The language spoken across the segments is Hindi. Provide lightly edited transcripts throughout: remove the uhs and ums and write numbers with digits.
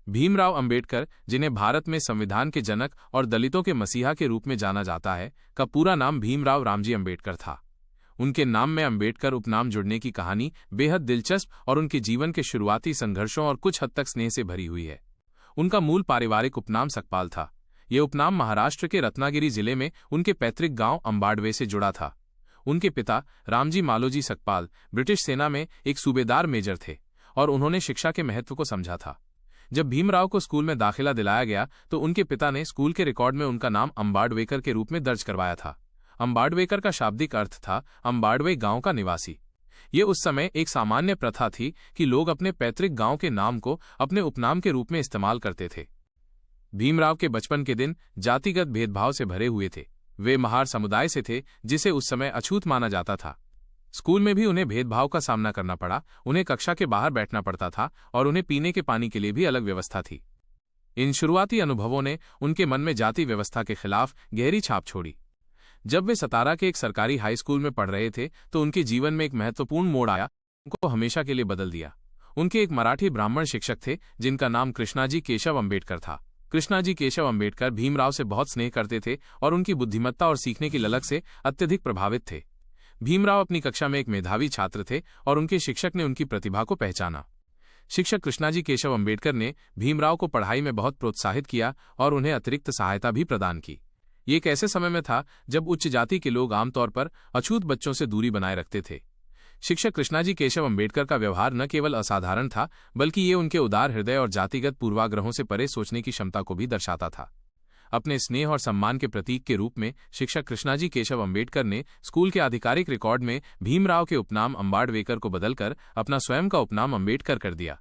भीमराव अंबेडकर, जिन्हें भारत में संविधान के जनक और दलितों के मसीहा के रूप में जाना जाता है, का पूरा नाम भीमराव रामजी अंबेडकर था। उनके नाम में अंबेडकर उपनाम जुड़ने की कहानी बेहद दिलचस्प और उनके जीवन के शुरुआती संघर्षों और कुछ हद तक स्नेह से भरी हुई है। उनका मूल पारिवारिक उपनाम सकपाल था। ये उपनाम महाराष्ट्र के रत्नागिरी जिले में उनके पैतृक गांव अंबाडवे से जुड़ा था। उनके पिता रामजी मालोजी सकपाल ब्रिटिश सेना में एक सूबेदार मेजर थे और उन्होंने शिक्षा के महत्व को समझा था। जब भीमराव को स्कूल में दाखिला दिलाया गया तो उनके पिता ने स्कूल के रिकॉर्ड में उनका नाम अंबाडवेकर के रूप में दर्ज करवाया था। अंबाडवेकर का शाब्दिक अर्थ था अंबाडवे गांव का निवासी। ये उस समय एक सामान्य प्रथा थी कि लोग अपने पैतृक गांव के नाम को अपने उपनाम के रूप में इस्तेमाल करते थे। भीमराव के बचपन के दिन जातिगत भेदभाव से भरे हुए थे। वे महार समुदाय से थे, जिसे उस समय अछूत माना जाता था। स्कूल में भी उन्हें भेदभाव का सामना करना पड़ा। उन्हें कक्षा के बाहर बैठना पड़ता था और उन्हें पीने के पानी के लिए भी अलग व्यवस्था थी। इन शुरुआती अनुभवों ने उनके मन में जाति व्यवस्था के खिलाफ गहरी छाप छोड़ी। जब वे सतारा के एक सरकारी हाई स्कूल में पढ़ रहे थे तो उनके जीवन में एक महत्वपूर्ण मोड़ आया, उनको हमेशा के लिए बदल दिया। उनके एक मराठी ब्राह्मण शिक्षक थे जिनका नाम कृष्णाजी केशव अंबेडकर था। कृष्णाजी केशव अंबेडकर भीमराव से बहुत स्नेह करते थे और उनकी बुद्धिमत्ता और सीखने की ललक से अत्यधिक प्रभावित थे। भीमराव अपनी कक्षा में एक मेधावी छात्र थे और उनके शिक्षक ने उनकी प्रतिभा को पहचाना। शिक्षक कृष्णाजी केशव अंबेडकर ने भीमराव को पढ़ाई में बहुत प्रोत्साहित किया और उन्हें अतिरिक्त सहायता भी प्रदान की। ये एक ऐसे समय में था जब उच्च जाति के लोग आमतौर पर अछूत बच्चों से दूरी बनाए रखते थे। शिक्षक कृष्णाजी केशव अंबेडकर का व्यवहार न केवल असाधारण था, बल्कि ये उनके उदार हृदय और जातिगत पूर्वाग्रहों से परे सोचने की क्षमता को भी दर्शाता था। अपने स्नेह और सम्मान के प्रतीक के रूप में शिक्षक कृष्णाजी केशव अंबेडकर ने स्कूल के आधिकारिक रिकॉर्ड में भीमराव के उपनाम अंबाडवेकर को बदलकर अपना स्वयं का उपनाम अंबेडकर कर दिया।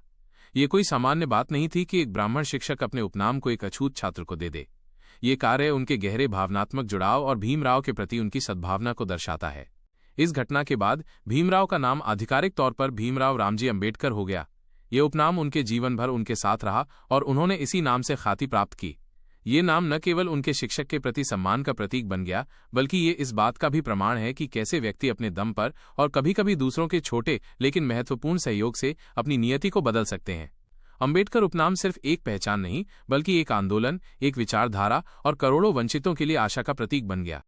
ये कोई सामान्य बात नहीं थी कि एक ब्राह्मण शिक्षक अपने उपनाम को एक अछूत छात्र को दे दे। ये कार्य उनके गहरे भावनात्मक जुड़ाव और भीमराव के प्रति उनकी सद्भावना को दर्शाता है। इस घटना के बाद भीमराव का नाम आधिकारिक तौर पर भीमराव रामजी अंबेडकर हो गया। ये उपनाम उनके जीवन भर उनके साथ रहा और उन्होंने इसी नाम से ख्याति प्राप्त की। ये नाम न केवल उनके शिक्षक के प्रति सम्मान का प्रतीक बन गया, बल्कि ये इस बात का भी प्रमाण है कि कैसे व्यक्ति अपने दम पर और कभी-कभी दूसरों के छोटे लेकिन महत्वपूर्ण सहयोग से अपनी नियति को बदल सकते हैं। अंबेडकर उपनाम सिर्फ एक पहचान नहीं, बल्कि एक आंदोलन, एक विचारधारा और करोड़ों वंचितों के लिए आशा का प्रतीक बन गया।